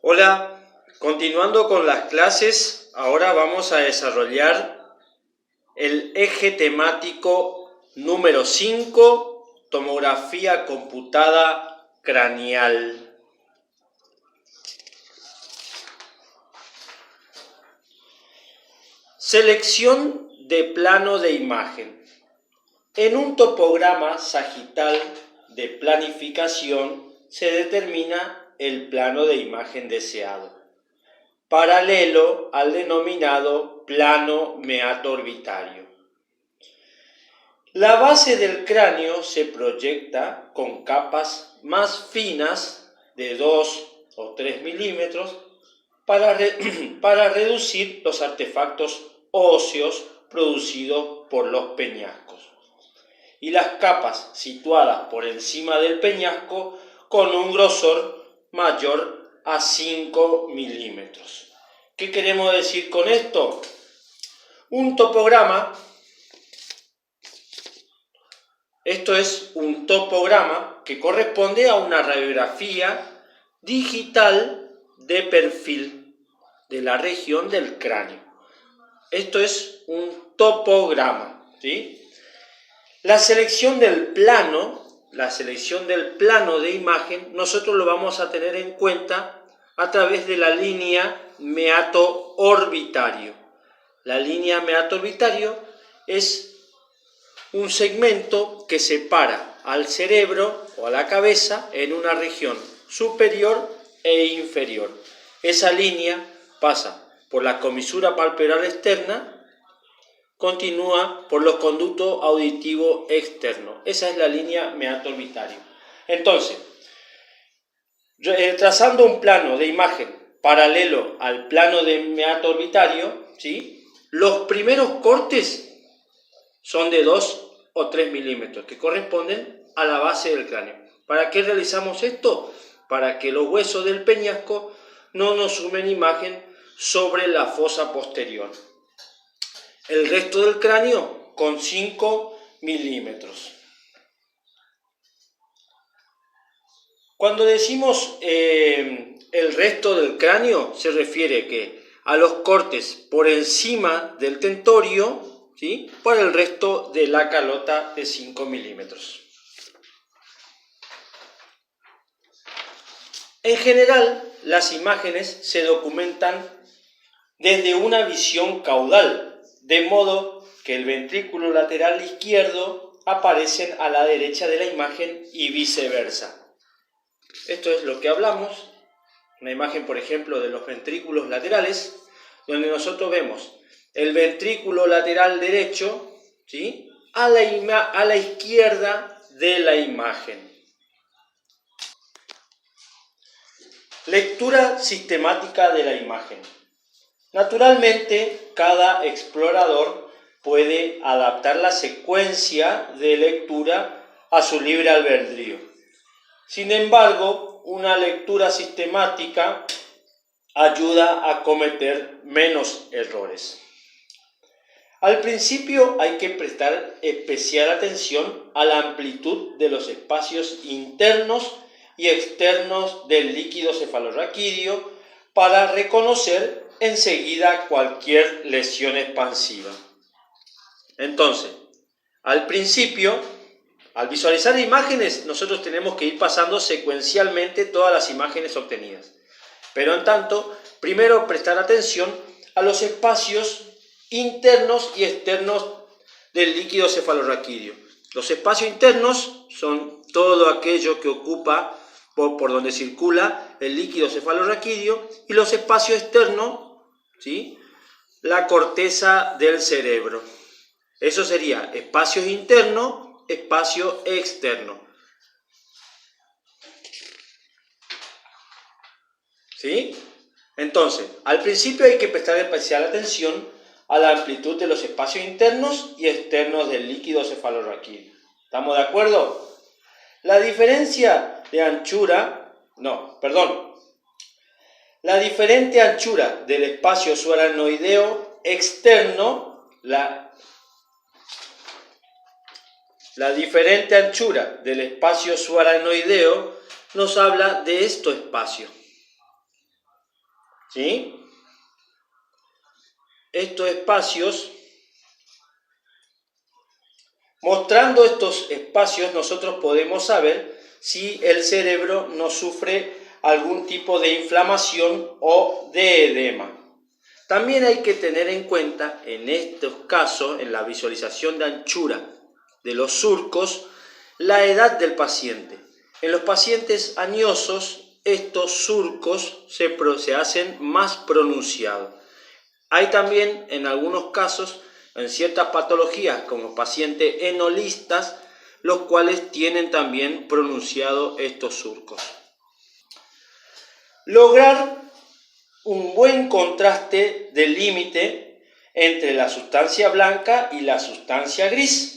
Hola, continuando con las clases, ahora vamos a desarrollar el eje temático número 5, tomografía computada craneal. Selección de plano de imagen. En un topograma sagital de planificación se determina el plano de imagen deseado, paralelo al denominado plano meato-orbitario. La base del cráneo se proyecta con capas más finas de 2 o 3 milímetros para reducir los artefactos óseos producidos por los peñascos, y las capas situadas por encima del peñasco con un grosor mayor a 5 milímetros. ¿Qué queremos decir con esto? Un topograma, esto es un topograma que corresponde a una radiografía digital de perfil de la región del cráneo. Esto es un topograma, ¿sí? La selección del plano de imagen, nosotros lo vamos a tener en cuenta a través de la línea meato-orbitario. La línea meato-orbitario es un segmento que separa al cerebro o a la cabeza en una región superior e inferior. Esa línea pasa por la comisura palpebral externa, continúa por los conductos auditivos externos. Esa es la línea meato-orbitario. Entonces, trazando un plano de imagen paralelo al plano de meato-orbitario, ¿sí? Los primeros cortes son de 2 o 3 milímetros, que corresponden a la base del cráneo. ¿Para qué realizamos esto? Para que los huesos del peñasco no nos sumen imagen sobre la fosa posterior. El resto del cráneo con 5 milímetros. Cuando decimos el resto del cráneo, se refiere a los cortes por encima del tentorio, ¿sí? Por el resto de la calota de 5 milímetros. En general, las imágenes se documentan desde una visión caudal, de modo que el ventrículo lateral izquierdo aparece a la derecha de la imagen y viceversa. Esto es lo que hablamos, una imagen, por ejemplo, de los ventrículos laterales, donde nosotros vemos el ventrículo lateral derecho, ¿sí? a la izquierda de la imagen. Lectura sistemática de la imagen. Naturalmente, cada explorador puede adaptar la secuencia de lectura a su libre albedrío. Sin embargo, una lectura sistemática ayuda a cometer menos errores. Al principio hay que prestar especial atención a la amplitud de los espacios internos y externos del líquido cefalorraquídeo para reconocer enseguida cualquier lesión expansiva. Entonces, al principio, al visualizar imágenes, nosotros tenemos que ir pasando secuencialmente todas las imágenes obtenidas. Pero en tanto, primero prestar atención a los espacios internos y externos del líquido cefalorraquídeo. Los espacios internos son todo aquello que ocupa por donde circula el líquido cefalorraquídeo, y los espacios externos, ¿sí? La corteza del cerebro. Eso sería espacios internos, espacio externo. ¿Sí? Entonces, al principio hay que prestar especial atención a la amplitud de los espacios internos y externos del líquido cefalorraquídeo. ¿Estamos de acuerdo? La diferencia de anchura, la diferente anchura del espacio subaracnoideo externo, la diferente anchura del espacio subaracnoideo nos habla de estos espacios. ¿sí? Estos espacios, mostrando estos espacios, nosotros podemos saber si el cerebro no sufre algún tipo de inflamación o de edema. También hay que tener en cuenta, en estos casos, en la visualización de anchura de los surcos, la edad del paciente. En los pacientes añosos, estos surcos se hacen más pronunciados. Hay también, en algunos casos, en ciertas patologías, como pacientes enolistas, los cuales tienen también pronunciados estos surcos. Lograr un buen contraste de límite entre la sustancia blanca y la sustancia gris.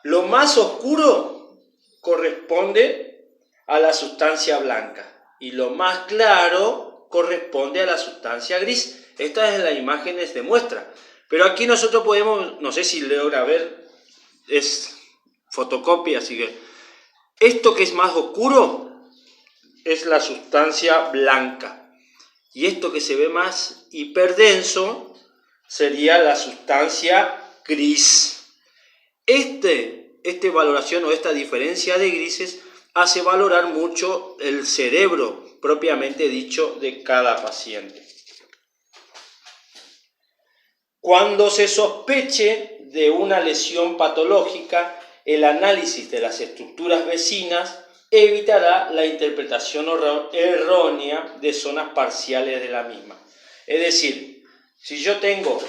Lo más oscuro corresponde a la sustancia blanca y lo más claro corresponde a la sustancia gris. Esta es la imagen de muestra. Pero aquí nosotros podemos, no sé si logra ver, es fotocopia, así que esto que es más oscuro es la sustancia blanca. Y esto que se ve más hiperdenso sería la sustancia gris. Esta valoración o esta diferencia de grises hace valorar mucho el cerebro propiamente dicho de cada paciente. Cuando se sospeche de una lesión patológica, el análisis de las estructuras vecinas evitará la interpretación errónea de zonas parciales de la misma. Es decir, si yo tengo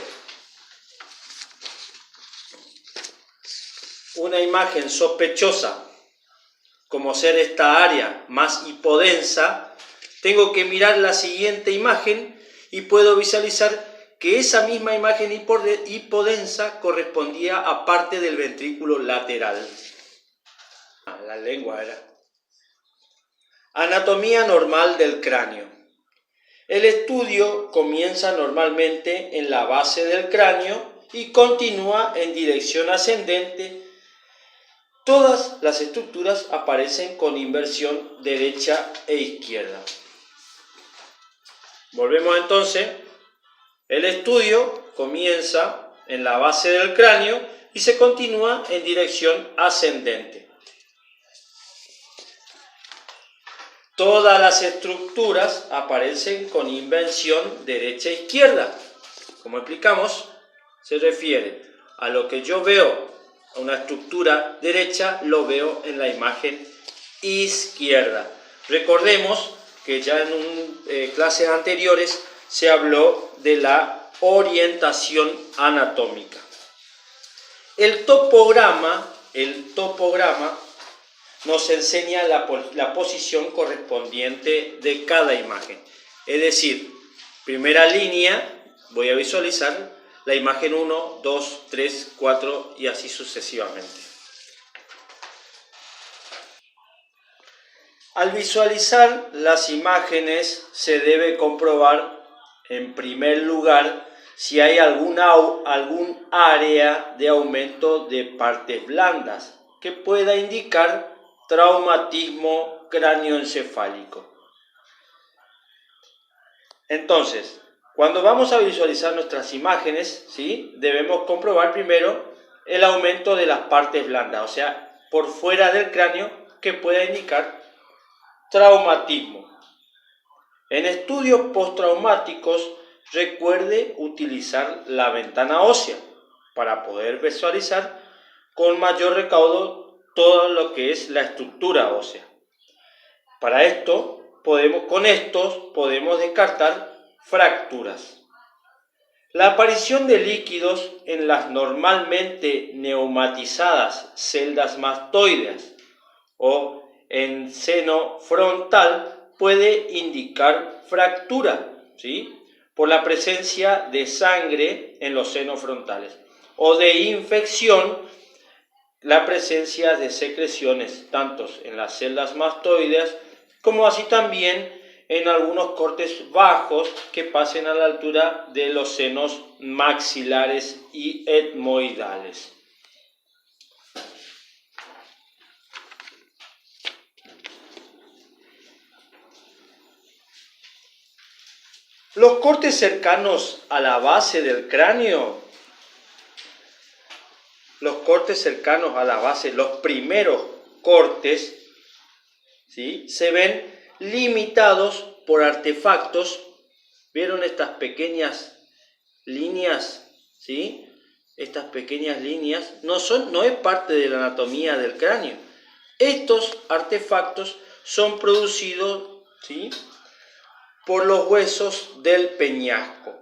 una imagen sospechosa, como ser esta área más hipodensa, tengo que mirar la siguiente imagen y puedo visualizar que esa misma imagen hipodensa correspondía a parte del ventrículo lateral. La lengua era. Anatomía normal del cráneo. El estudio comienza normalmente en la base del cráneo y continúa en dirección ascendente. Todas las estructuras aparecen con inversión derecha e izquierda. Volvemos entonces. El estudio comienza en la base del cráneo y se continúa en dirección ascendente. Todas las estructuras aparecen con inversión derecha e izquierda. Como explicamos, se refiere a lo que yo veo a una estructura derecha, lo veo en la imagen izquierda. Recordemos que ya en clases anteriores se habló de la orientación anatómica. El topograma nos enseña la posición correspondiente de cada imagen. Es decir, primera línea, voy a visualizar la imagen 1, 2, 3, 4 y así sucesivamente. Al visualizar las imágenes se debe comprobar, en primer lugar, si hay algún área de aumento de partes blandas que pueda indicar traumatismo cráneoencefálico. Entonces, cuando vamos a visualizar nuestras imágenes, ¿sí?, debemos comprobar primero el aumento de las partes blandas, o sea, por fuera del cráneo, que pueda indicar traumatismo. En estudios postraumáticos, recuerde utilizar la ventana ósea para poder visualizar con mayor recaudo todo lo que es la estructura ósea. Para esto, podemos descartar fracturas. La aparición de líquidos en las normalmente neumatizadas celdas mastoides o en seno frontal puede indicar fractura, ¿sí?, por la presencia de sangre en los senos frontales, o de infección, la presencia de secreciones, tanto en las celdas mastoides como así también en algunos cortes bajos que pasen a la altura de los senos maxilares y etmoidales. Los cortes cercanos a la base del cráneo, los primeros cortes, ¿sí?, se ven limitados por artefactos. ¿Vieron estas pequeñas líneas? ¿Sí? Estas pequeñas líneas no es parte de la anatomía del cráneo. Estos artefactos son producidos, ¿sí?, por los huesos del peñasco.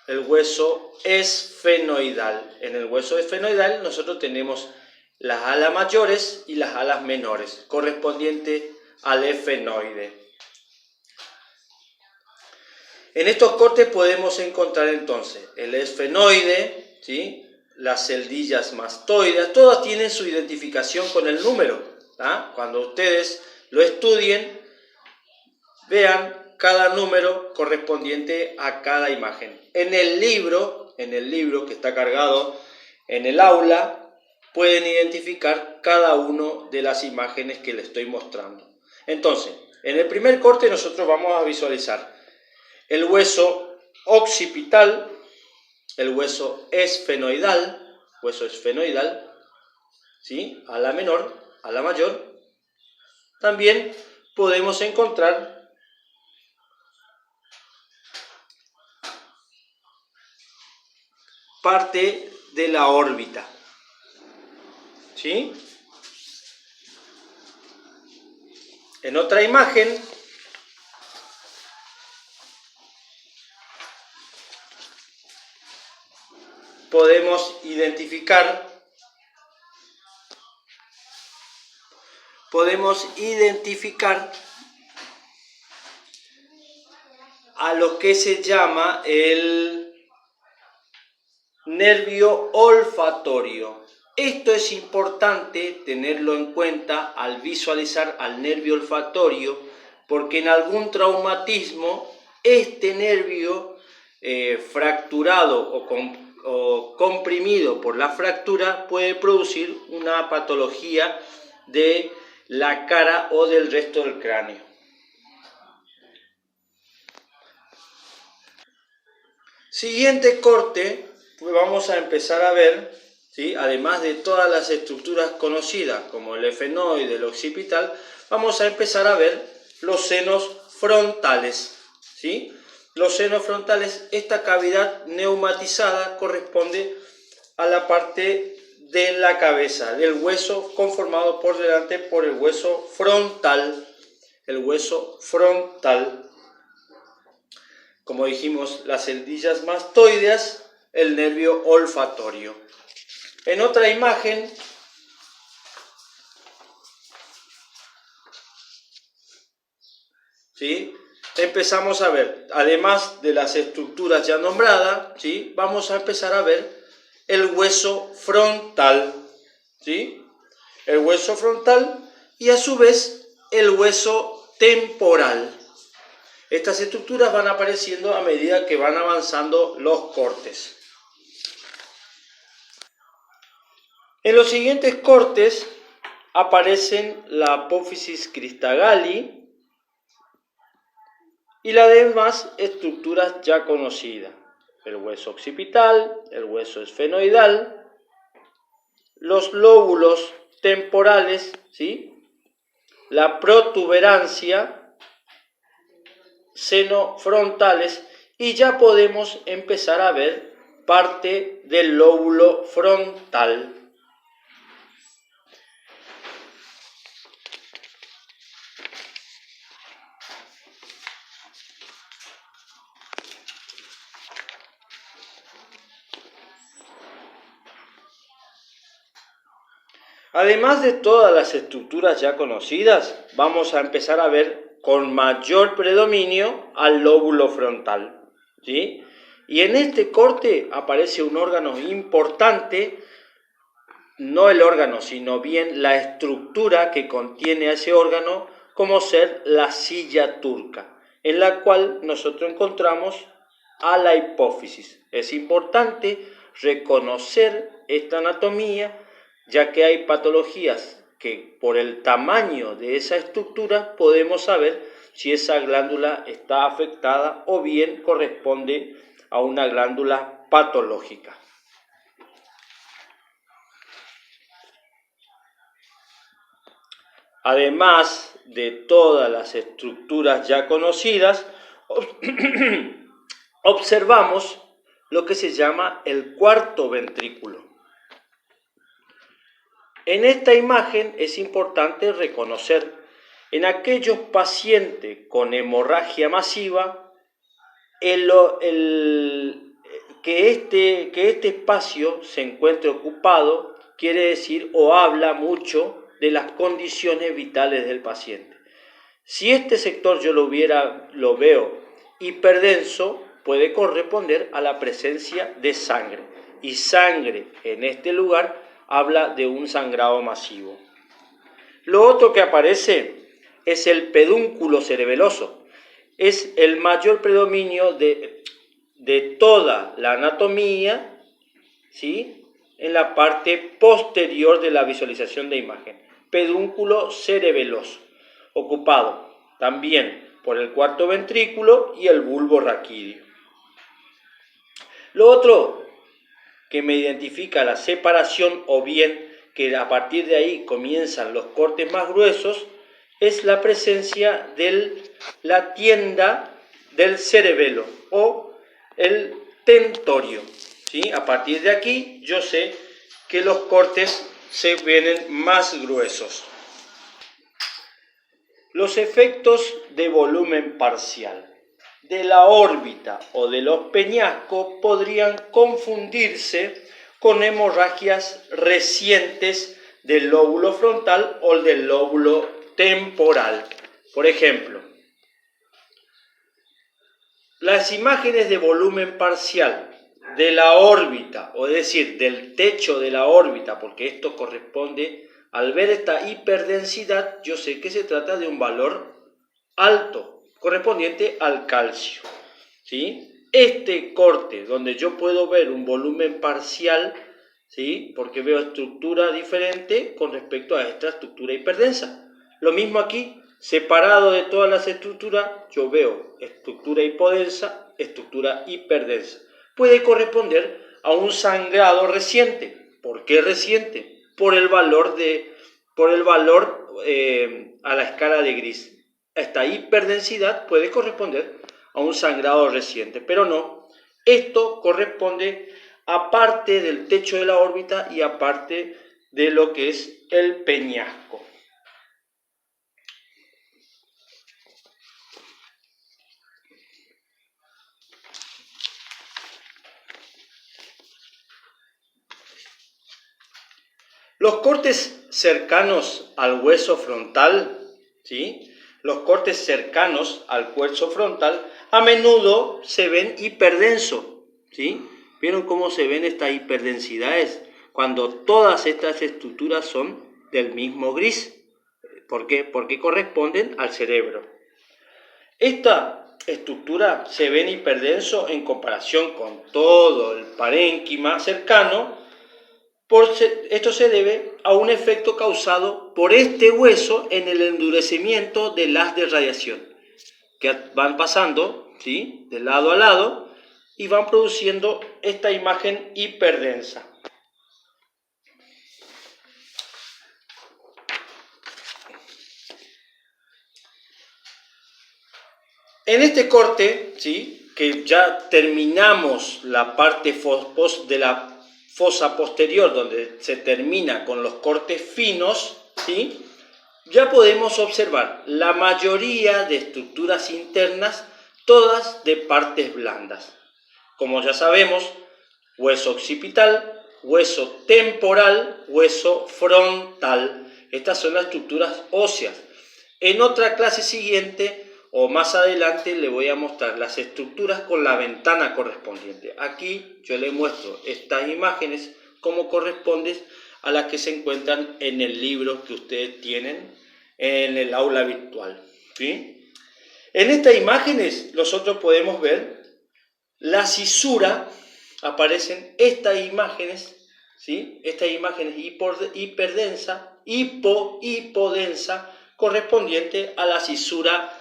El hueso esfenoidal. En el hueso esfenoidal nosotros tenemos las alas mayores y las alas menores, correspondiente al esfenoide. En estos cortes podemos encontrar entonces el esfenoide, ¿sí?, las celdillas mastoides, todas tienen su identificación con el número. Cuando ustedes lo estudien, vean cada número correspondiente a cada imagen. En el libro que está cargado en el aula, pueden identificar cada una de las imágenes que les estoy mostrando. Entonces, en el primer corte nosotros vamos a visualizar el hueso occipital, el hueso esfenoidal, ¿sí?, ala menor, ala mayor. También podemos encontrar parte de la órbita, ¿sí? En otra imagen podemos identificar a lo que se llama el nervio olfatorio. Esto es importante tenerlo en cuenta al visualizar al nervio olfatorio, porque en algún traumatismo este nervio fracturado o comprimido por la fractura puede producir una patología de la cara o del resto del cráneo. Siguiente corte, pues vamos a empezar a ver, ¿sí?, además de todas las estructuras conocidas como el esfenoide, el occipital, vamos a empezar a ver los senos frontales, ¿sí? Los senos frontales, esta cavidad neumatizada corresponde a la parte de la cabeza, del hueso conformado por delante por el hueso frontal. El hueso frontal, como dijimos, las celdillas mastoides, el nervio olfatorio. En otra imagen ¿sí?, empezamos a ver, además de las estructuras ya nombradas, ¿sí?, vamos a empezar a ver el hueso frontal, ¿sí?, el hueso frontal y a su vez el hueso temporal. Estas estructuras van apareciendo a medida que van avanzando los cortes. En los siguientes cortes aparecen la apófisis cristagalli y las demás estructuras ya conocidas: el hueso occipital, el hueso esfenoidal, los lóbulos temporales, ¿sí?, la protuberancia, seno frontales, y ya podemos empezar a ver parte del lóbulo frontal. Además de todas las estructuras ya conocidas, vamos a empezar a ver con mayor predominio al lóbulo frontal, ¿sí? Y en este corte aparece un órgano importante, no el órgano, sino bien la estructura que contiene a ese órgano, como ser la silla turca, en la cual nosotros encontramos a la hipófisis. Es importante reconocer esta anatomía, ya que hay patologías que por el tamaño de esa estructura podemos saber si esa glándula está afectada o bien corresponde a una glándula patológica. Además de todas las estructuras ya conocidas, observamos lo que se llama el cuarto ventrículo. En esta imagen es importante reconocer en aquellos pacientes con hemorragia masiva que este espacio se encuentre ocupado, quiere decir o habla mucho de las condiciones vitales del paciente. Si este sector yo lo veo hiperdenso, puede corresponder a la presencia de sangre. Y sangre en este lugar habla de un sangrado masivo. Lo otro que aparece es el pedúnculo cerebeloso. Es el mayor predominio de toda la anatomía, ¿sí?, en la parte posterior de la visualización de imagen. Pedúnculo cerebeloso, ocupado también por el cuarto ventrículo y el bulbo raquídeo. Lo otro que me identifica la separación, o bien que a partir de ahí comienzan los cortes más gruesos, es la presencia de la tienda del cerebelo o el tentorio, ¿sí? A partir de aquí yo sé que los cortes se vienen más gruesos. Los efectos de volumen parcial de la órbita o de los peñascos podrían confundirse con hemorragias recientes del lóbulo frontal o del lóbulo temporal. Por ejemplo, las imágenes de volumen parcial de la órbita, o es decir, del techo de la órbita, porque esto corresponde, al ver esta hiperdensidad, yo sé que se trata de un valor alto, correspondiente al calcio, ¿sí? Este corte, donde yo puedo ver un volumen parcial, ¿sí?, porque veo estructura diferente con respecto a esta estructura hiperdensa. Lo mismo aquí, separado de todas las estructuras, yo veo estructura hipodensa, estructura hiperdensa. Puede corresponder a un sangrado reciente. ¿Por qué reciente? Por el valor a la escala de gris. Esta hiperdensidad puede corresponder a un sangrado reciente, pero no. Esto corresponde a parte del techo de la órbita y a parte de lo que es el peñasco. Los cortes cercanos al hueso frontal, ¿sí?, los cortes cercanos al hueso frontal a menudo se ven hiperdensos, ¿sí? ¿Vieron cómo se ven estas hiperdensidades? Cuando todas estas estructuras son del mismo gris. ¿Por qué? Porque corresponden al cerebro. Esta estructura se ve hiperdenso en comparación con todo el parénquima cercano. Esto se debe a un efecto causado por este hueso en el endurecimiento del haz de radiación, que van pasando, ¿sí?, de lado a lado y van produciendo esta imagen hiperdensa. En este corte, ¿sí?, que ya terminamos la parte de la fosa posterior, donde se termina con los cortes finos, ¿sí?, ya podemos observar la mayoría de estructuras internas, todas de partes blandas. Como ya sabemos, hueso occipital, hueso temporal, hueso frontal. Estas son las estructuras óseas. En otra clase siguiente o más adelante le voy a mostrar las estructuras con la ventana correspondiente. Aquí yo le muestro estas imágenes como corresponden a las que se encuentran en el libro que ustedes tienen en el aula virtual, ¿sí? En estas imágenes nosotros podemos ver la cisura, aparecen estas imágenes, ¿sí?, estas imágenes hipodensa, correspondiente a la cisura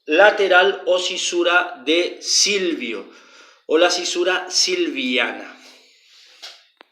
lateral o cisura de Silvio o la cisura silviana.